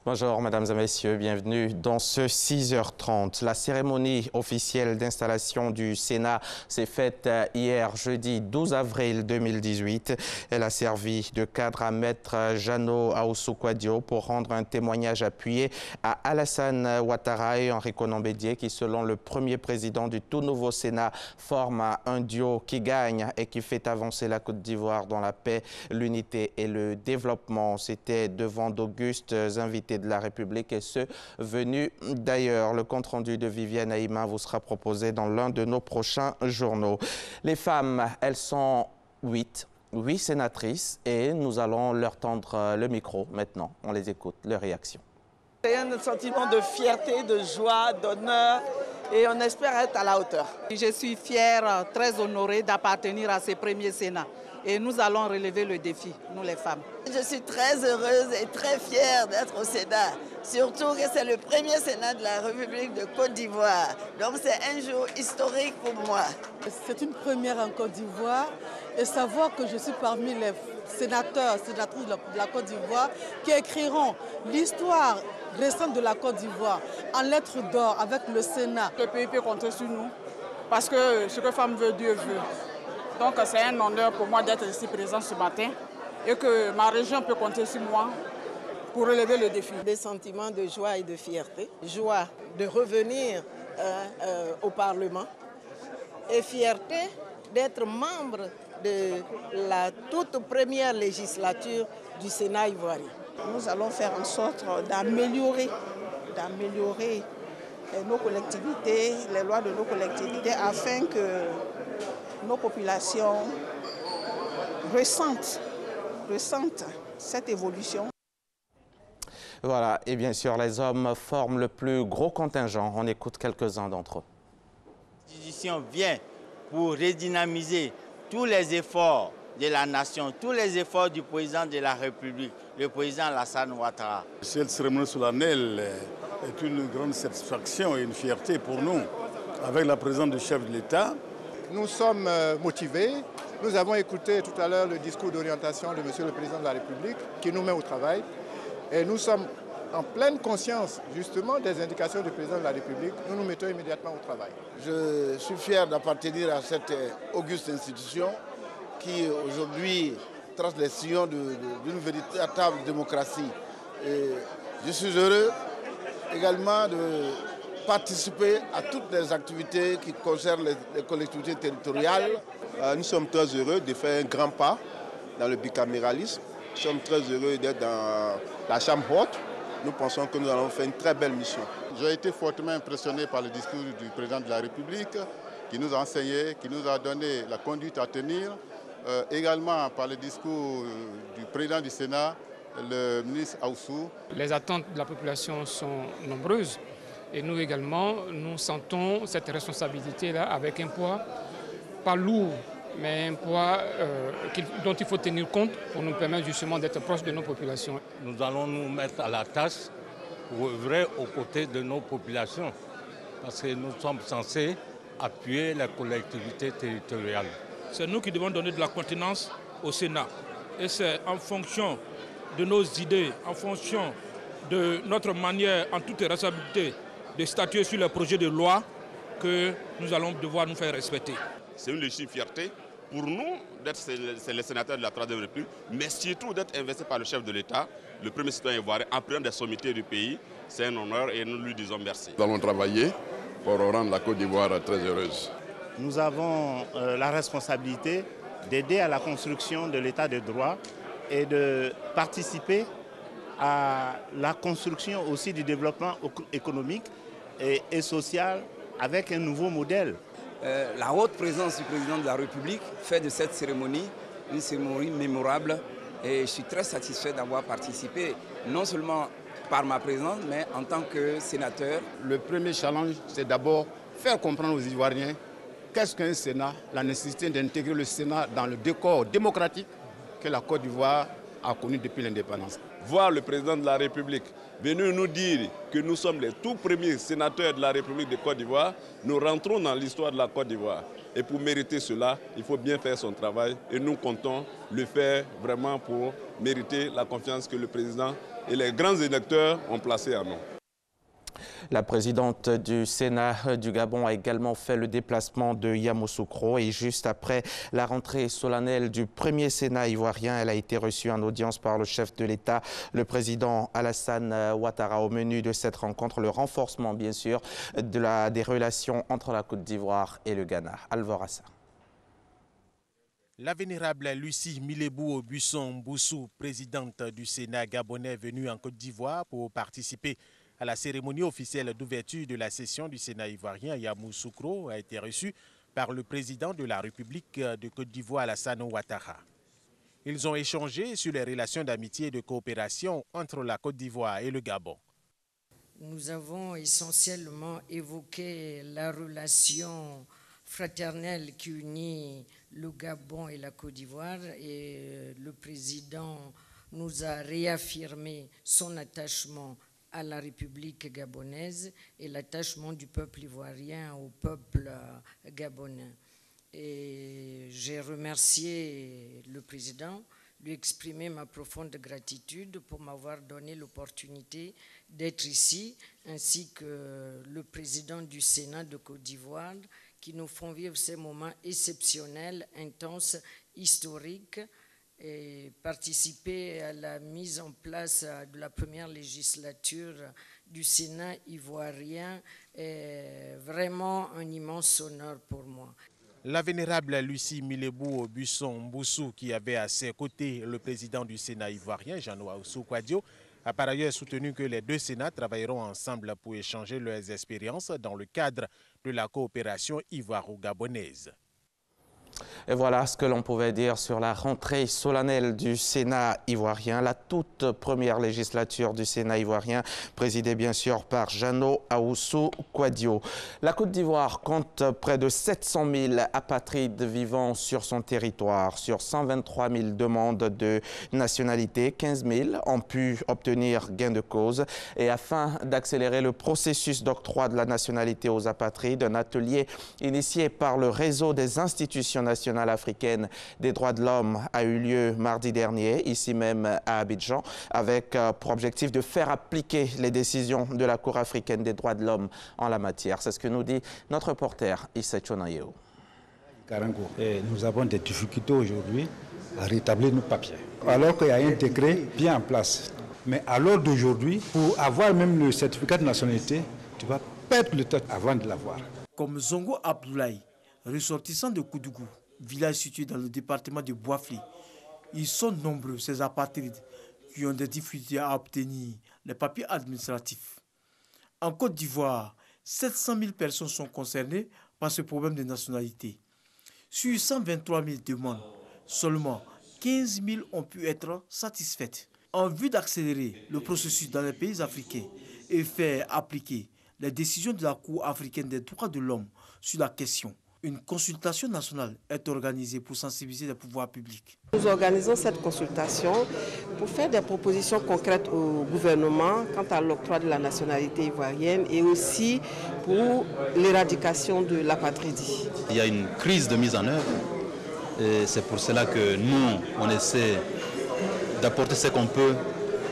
Bonjour mesdames et messieurs, bienvenue dans ce 6h30. La cérémonie officielle d'installation du Sénat s'est faite hier jeudi 12 avril 2018. Elle a servi de cadre à Maître Jeannot Ahoussou-Kouadio pour rendre un témoignage appuyé à Alassane Ouattara et Henri Konan Bédié qui, selon le premier président du tout nouveau Sénat, forme un duo qui gagne et qui fait avancer la Côte d'Ivoire dans la paix, l'unité et le développement. C'était devant d'augustes invités de la République et ceux venus d'ailleurs. Le compte-rendu de Viviane Haïma vous sera proposé dans l'un de nos prochains journaux. Les femmes, elles sont 8 sénatrices et nous allons leur tendre le micro maintenant. On les écoute, leurs réactions. C'est un sentiment de fierté, de joie, d'honneur et on espère être à la hauteur. Je suis fière, très honorée d'appartenir à ces premiers Sénats. Et nous allons relever le défi, nous les femmes. Je suis très heureuse et très fière d'être au Sénat. Surtout que c'est le premier Sénat de la République de Côte d'Ivoire. Donc c'est un jour historique pour moi. C'est une première en Côte d'Ivoire et savoir que je suis parmi les sénateurs, sénatrices de la Côte d'Ivoire qui écriront l'histoire récente de la Côte d'Ivoire en lettres d'or avec le Sénat. Le pays peut compter sur nous parce que ce que femme veut, Dieu veut. Donc c'est un honneur pour moi d'être ici présent ce matin et que ma région peut compter sur moi pour relever le défi. Des sentiments de joie et de fierté. Joie de revenir au Parlement et fierté d'être membre de la toute première législature du Sénat ivoirien. Nous allons faire en sorte d'améliorer nos collectivités, les lois de nos collectivités afin que nos populations ressentent cette évolution. Voilà, et bien sûr, les hommes forment le plus gros contingent. On écoute quelques-uns d'entre eux. L'institution vient pour redynamiser tous les efforts de la nation, tous les efforts du président de la République, le président Alassane Ouattara. Cette cérémonie solennelle est une grande satisfaction et une fierté pour nous, avec la présence du chef de l'État. Nous sommes motivés. Nous avons écouté tout à l'heure le discours d'orientation de Monsieur le Président de la République qui nous met au travail. Et nous sommes en pleine conscience justement des indications du Président de la République. Nous nous mettons immédiatement au travail. Je suis fier d'appartenir à cette auguste institution qui aujourd'hui trace les sillons d'une véritable démocratie. Et je suis heureux également de participer à toutes les activités qui concernent les collectivités territoriales. Nous sommes très heureux de faire un grand pas dans le bicaméralisme. Nous sommes très heureux d'être dans la Chambre haute. Nous pensons que nous allons faire une très belle mission. J'ai été fortement impressionné par le discours du président de la République qui nous a enseigné, qui nous a donné la conduite à tenir. Également par le discours du président du Sénat, le ministre Ahoussou. Les attentes de la population sont nombreuses. Et nous également, nous sentons cette responsabilité-là avec un poids pas lourd, mais un poids dont il faut tenir compte pour nous permettre justement d'être proches de nos populations. Nous allons nous mettre à la tâche pour œuvrer aux côtés de nos populations, parce que nous sommes censés appuyer les collectivités territoriales. C'est nous qui devons donner de la contenance au Sénat. Et c'est en fonction de nos idées, en fonction de notre manière, en toute responsabilité, de statuer sur le projet de loi que nous allons devoir nous faire respecter. C'est une légitime fierté pour nous d'être les sénateurs de la Troisième République, mais surtout d'être investis par le chef de l'État, le premier citoyen ivoirien, en prenant des sommités du pays. C'est un honneur et nous lui disons merci. Nous allons travailler pour rendre la Côte d'Ivoire très heureuse. Nous avons la responsabilité d'aider à la construction de l'État de droit et de participer à la construction aussi du développement économique et social avec un nouveau modèle. La haute présence du président de la République fait de cette cérémonie une cérémonie mémorable et je suis très satisfait d'avoir participé, non seulement par ma présence, mais en tant que sénateur. Le premier challenge, c'est d'abord faire comprendre aux Ivoiriens qu'est-ce qu'un Sénat, la nécessité d'intégrer le Sénat dans le décor démocratique que la Côte d'Ivoire a connu depuis l'indépendance. Voir le président de la République venir nous dire que nous sommes les tout premiers sénateurs de la République de Côte d'Ivoire, nous rentrons dans l'histoire de la Côte d'Ivoire. Et pour mériter cela, il faut bien faire son travail et nous comptons le faire vraiment pour mériter la confiance que le président et les grands électeurs ont placée en nous. La présidente du Sénat du Gabon a également fait le déplacement de Yamoussoukro et juste après la rentrée solennelle du premier Sénat ivoirien, elle a été reçue en audience par le chef de l'État, le président Alassane Ouattara. Au menu de cette rencontre, le renforcement bien sûr des relations entre la Côte d'Ivoire et le Ghana. Alvorassa. La vénérable Lucie Milebou Busson Mboussou, présidente du Sénat gabonais venue en Côte d'Ivoire pour participer à la cérémonie officielle d'ouverture de la session du Sénat ivoirien à Yamoussoukro, a été reçue par le président de la République de Côte d'Ivoire, Alassane Ouattara. Ils ont échangé sur les relations d'amitié et de coopération entre la Côte d'Ivoire et le Gabon. Nous avons essentiellement évoqué la relation fraternelle qui unit le Gabon et la Côte d'Ivoire et le président nous a réaffirmé son attachement à la République gabonaise et l'attachement du peuple ivoirien au peuple gabonais. Et j'ai remercié le président, lui exprimer ma profonde gratitude pour m'avoir donné l'opportunité d'être ici, ainsi que le président du Sénat de Côte d'Ivoire, qui nous font vivre ces moments exceptionnels, intenses, historiques, et participer à la mise en place de la première législature du Sénat ivoirien est vraiment un immense honneur pour moi. La vénérable Lucie Milebou Busson Mboussou, qui avait à ses côtés le président du Sénat ivoirien, Jean-Noël Ousso-Kouadio, a par ailleurs soutenu que les deux Sénats travailleront ensemble pour échanger leurs expériences dans le cadre de la coopération ivoiro-gabonaise. Et voilà ce que l'on pouvait dire sur la rentrée solennelle du Sénat ivoirien, la toute première législature du Sénat ivoirien, présidée bien sûr par Jean-Noël Ousso-Kouadio. La Côte d'Ivoire compte près de 700 000 apatrides vivant sur son territoire. Sur 123 000 demandes de nationalité, 15 000 ont pu obtenir gain de cause. Et afin d'accélérer le processus d'octroi de la nationalité aux apatrides, un atelier initié par le réseau des institutions nationale africaine des droits de l'homme a eu lieu mardi dernier, ici même à Abidjan, avec pour objectif de faire appliquer les décisions de la Cour africaine des droits de l'homme en la matière. C'est ce que nous dit notre reporter Issa Chonayeo. Nous avons des difficultés aujourd'hui à rétablir nos papiers, alors qu'il y a un décret bien en place. Mais à l'heure d'aujourd'hui, pour avoir même le certificat de nationalité, tu vas perdre le temps avant de l'avoir. Comme Zongo Abdoulaye, ressortissants de Koudougou, village situé dans le département de Boafli, ils sont nombreux, ces apatrides, qui ont des difficultés à obtenir les papiers administratifs. En Côte d'Ivoire, 700 000 personnes sont concernées par ce problème de nationalité. Sur 123 000 demandes, seulement 15 000 ont pu être satisfaites. En vue d'accélérer le processus dans les pays africains et faire appliquer les décisions de la Cour africaine des droits de l'homme sur la question, une consultation nationale est organisée pour sensibiliser les pouvoirs publics. Nous organisons cette consultation pour faire des propositions concrètes au gouvernement quant à l'octroi de la nationalité ivoirienne et aussi pour l'éradication de l'apatridie. Il y a une crise de mise en œuvre et c'est pour cela que nous, on essaie d'apporter ce qu'on peut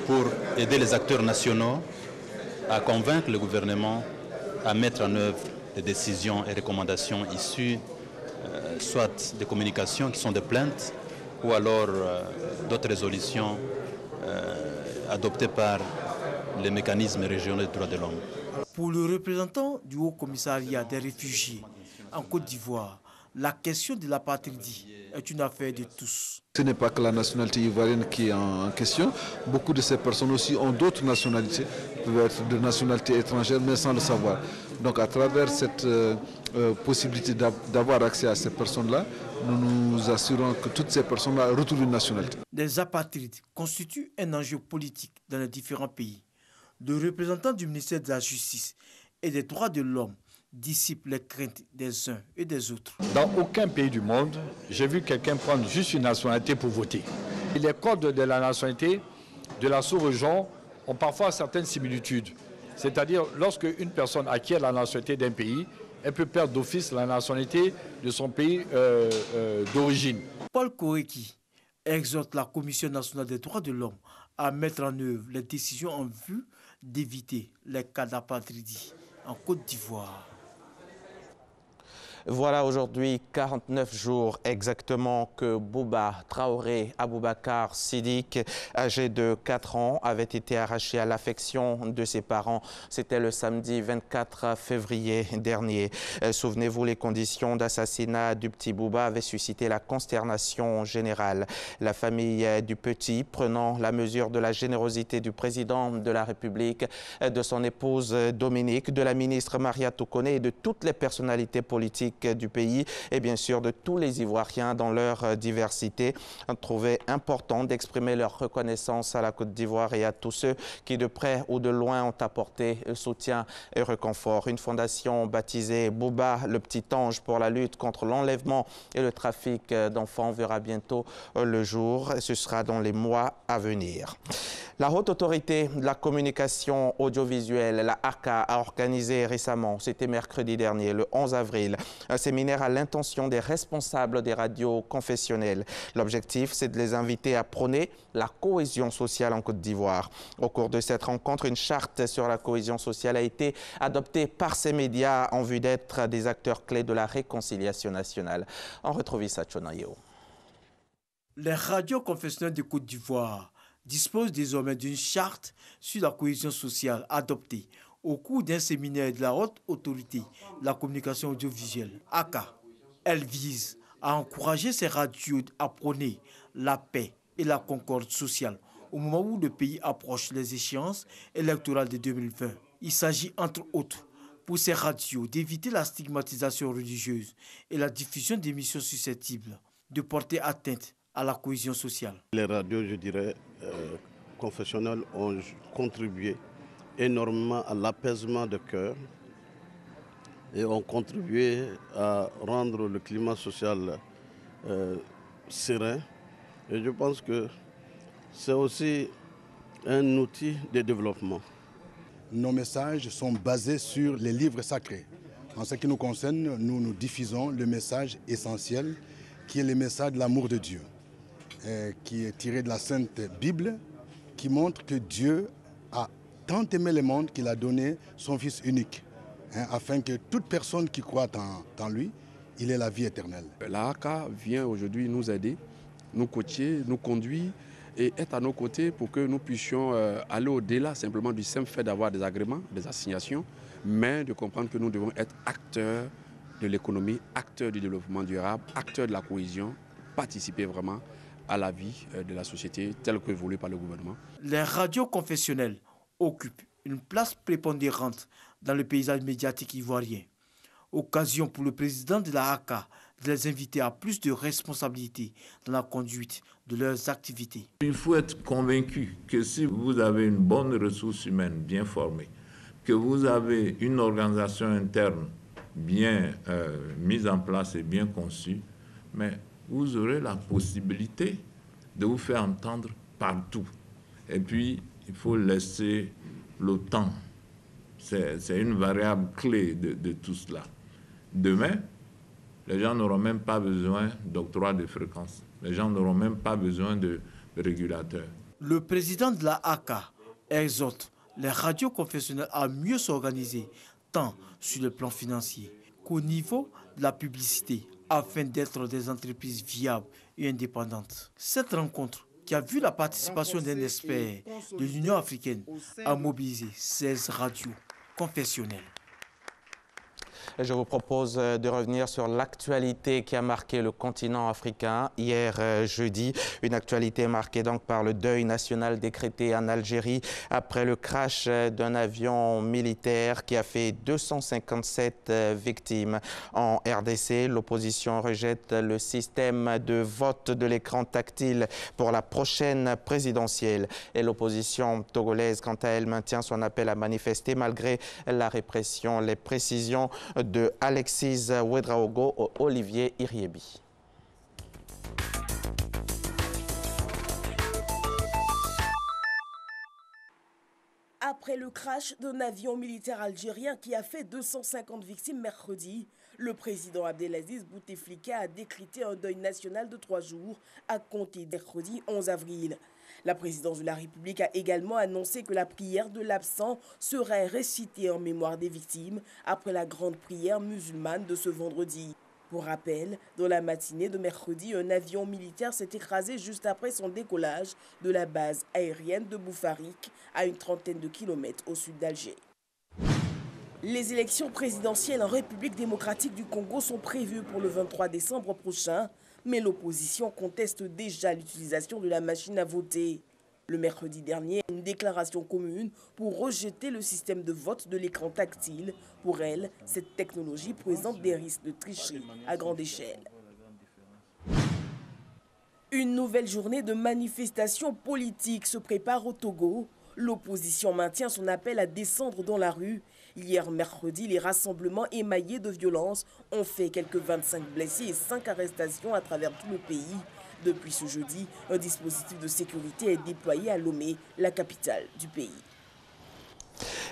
pour aider les acteurs nationaux à convaincre le gouvernement à mettre en œuvre des décisions et recommandations issues soit des communications qui sont des plaintes ou alors d'autres résolutions adoptées par les mécanismes régionaux des droits de l'homme. Pour le représentant du Haut Commissariat des réfugiés en Côte d'Ivoire, la question de l'apatridie est une affaire de tous. Ce n'est pas que la nationalité ivoirienne qui est en question. Beaucoup de ces personnes aussi ont d'autres nationalités, peuvent être de nationalité étrangère, mais sans le savoir. Donc à travers cette possibilité d'avoir accès à ces personnes-là, nous nous assurons que toutes ces personnes-là retrouvent une nationalité. Les apatrides constituent un enjeu politique dans les différents pays. Le représentant du ministère de la Justice et des droits de l'homme dissipe les craintes des uns et des autres. Dans aucun pays du monde, j'ai vu quelqu'un prendre juste une nationalité pour voter. Et les codes de la nationalité de la sous-région ont parfois certaines similitudes. C'est-à-dire, lorsque une personne acquiert la nationalité d'un pays, elle peut perdre d'office la nationalité de son pays d'origine. Paul Koreki, exhorte la Commission nationale des droits de l'homme à mettre en œuvre les décisions en vue d'éviter les cas d'apatridie en Côte d'Ivoire. Voilà aujourd'hui 49 jours exactement que Bouba Traoré Aboubakar Siddiq, âgé de 4 ans, avait été arraché à l'affection de ses parents. C'était le samedi 24 février dernier. Souvenez-vous, les conditions d'assassinat du petit Bouba avaient suscité la consternation générale. La famille du petit, prenant la mesure de la générosité du président de la République, de son épouse Dominique, de la ministre Maria Toukone et de toutes les personnalités politiques du pays et bien sûr de tous les Ivoiriens dans leur diversité, ont trouvé important d'exprimer leur reconnaissance à la Côte d'Ivoire et à tous ceux qui de près ou de loin ont apporté soutien et réconfort. Une fondation baptisée Bouba le Petit Ange pour la lutte contre l'enlèvement et le trafic d'enfants verra bientôt le jour. Ce sera dans les mois à venir. La Haute Autorité de la Communication Audiovisuelle, la ACA, a organisé récemment, c'était mercredi dernier, le 11 avril, un séminaire à l'intention des responsables des radios confessionnelles. L'objectif, c'est de les inviter à prôner la cohésion sociale en Côte d'Ivoire. Au cours de cette rencontre, une charte sur la cohésion sociale a été adoptée par ces médias en vue d'être des acteurs clés de la réconciliation nationale. On retrouve Issa Tchonayo. Les radios confessionnelles de Côte d'Ivoire disposent désormais d'une charte sur la cohésion sociale adoptée au cours d'un séminaire de la Haute Autorité de la Communication Audiovisuelle, ACA. Elle vise à encourager ces radios à prôner la paix et la concorde sociale au moment où le pays approche les échéances électorales de 2020. Il s'agit entre autres pour ces radios d'éviter la stigmatisation religieuse et la diffusion d'émissions susceptibles de porter atteinte à la cohésion sociale. Les radios, je dirais, confessionnelles ont contribué énormément à l'apaisement de cœur et ont contribué à rendre le climat social serein. Et je pense que c'est aussi un outil de développement. Nos messages sont basés sur les livres sacrés. En ce qui nous concerne, nous diffusons le message essentiel qui est le message de l'amour de Dieu, qui est tiré de la Sainte Bible, qui montre que Dieu a tant aimé le monde qu'il a donné son Fils unique, afin que toute personne qui croit en lui, il ait la vie éternelle. La ACA vient aujourd'hui nous aider, nous coacher, nous conduire et être à nos côtés pour que nous puissions aller au-delà simplement du simple fait d'avoir des agréments, des assignations, mais de comprendre que nous devons être acteurs de l'économie, acteurs du développement durable, acteurs de la cohésion, participer vraiment à la vie de la société telle que voulue par le gouvernement. Les radios confessionnelles occupent une place prépondérante dans le paysage médiatique ivoirien. Occasion pour le président de la ACA de les inviter à plus de responsabilités dans la conduite de leurs activités. Il faut être convaincu que si vous avez une bonne ressource humaine bien formée, que vous avez une organisation interne bien mise en place et bien conçue, mais vous aurez la possibilité de vous faire entendre partout. Et puis, il faut laisser le temps. C'est une variable clé de tout cela. Demain, les gens n'auront même pas besoin d'octroi de fréquences. Les gens n'auront même pas besoin de régulateurs. Le président de la ACA exhorte les radios confessionnelles à mieux s'organiser, tant sur le plan financier qu'au niveau de la publicité, afin d'être des entreprises viables et indépendantes. Cette rencontre, qui a vu la participation d'un expert de l'Union africaine, a mobilisé 16 radios confessionnelles. Je vous propose de revenir sur l'actualité qui a marqué le continent africain hier jeudi. Une actualité marquée donc par le deuil national décrété en Algérie après le crash d'un avion militaire qui a fait 257 victimes. En RDC, l'opposition rejette le système de vote de l'écran tactile pour la prochaine présidentielle. Et l'opposition togolaise, quant à elle, maintient son appel à manifester malgré la répression. Les précisions de Alexis Ouedraogo, Olivier Iriebi. Après le crash d'un avion militaire algérien qui a fait 250 victimes mercredi, Le président Abdelaziz Bouteflika a décrété un deuil national de 3 jours à compter de mercredi 11 avril. La présidence de la République a également annoncé que la prière de l'absent serait récitée en mémoire des victimes après la grande prière musulmane de ce vendredi. Pour rappel, dans la matinée de mercredi, un avion militaire s'est écrasé juste après son décollage de la base aérienne de Boufarik, à une trentaine de kilomètres au sud d'Alger. Les élections présidentielles en République démocratique du Congo sont prévues pour le 23 décembre prochain, mais l'opposition conteste déjà l'utilisation de la machine à voter. Le mercredi dernier, une déclaration commune pour rejeter le système de vote de l'écran tactile. Pour elle, cette technologie présente des risques de tricherie à grande échelle. Une nouvelle journée de manifestations politiques se prépare au Togo. L'opposition maintient son appel à descendre dans la rue. Hier mercredi, les rassemblements émaillés de violence ont fait quelques 25 blessés et 5 arrestations à travers tout le pays. Depuis ce jeudi, un dispositif de sécurité est déployé à Lomé, la capitale du pays.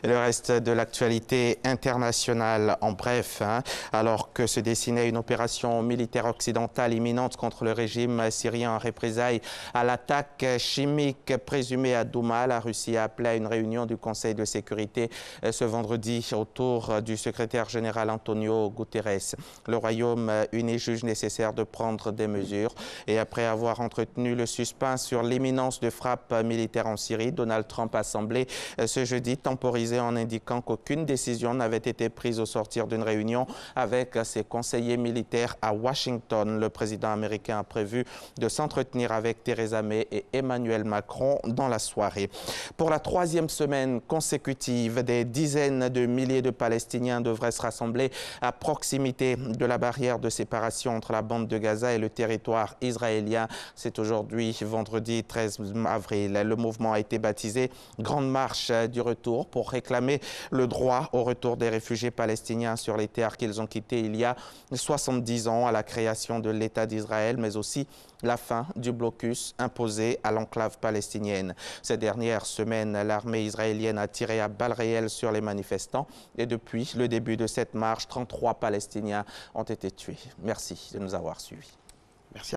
Et le reste de l'actualité internationale en bref, alors que se dessinait une opération militaire occidentale imminente contre le régime syrien en représailles à l'attaque chimique présumée à Douma, la Russie a appelé à une réunion du Conseil de sécurité ce vendredi autour du secrétaire général Antonio Guterres. Le Royaume-Uni juge nécessaire de prendre des mesures et après avoir entretenu le suspense sur l'imminence de frappes militaires en Syrie, Donald Trump a semblé ce jeudi temporisé en indiquant qu'aucune décision n'avait été prise au sortir d'une réunion avec ses conseillers militaires à Washington. Le président américain a prévu de s'entretenir avec Theresa May et Emmanuel Macron dans la soirée. Pour la 3e semaine consécutive, des dizaines de milliers de Palestiniens devraient se rassembler à proximité de la barrière de séparation entre la bande de Gaza et le territoire israélien. C'est aujourd'hui, vendredi 13 avril. Le mouvement a été baptisé Grande Marche du Retour pour réclamer le droit au retour des réfugiés palestiniens sur les terres qu'ils ont quittées il y a 70 ans à la création de l'État d'Israël, mais aussi la fin du blocus imposé à l'enclave palestinienne. Ces dernières semaines, l'armée israélienne a tiré à balles réelles sur les manifestants et depuis le début de cette marche, 33 Palestiniens ont été tués. Merci de nous avoir suivis.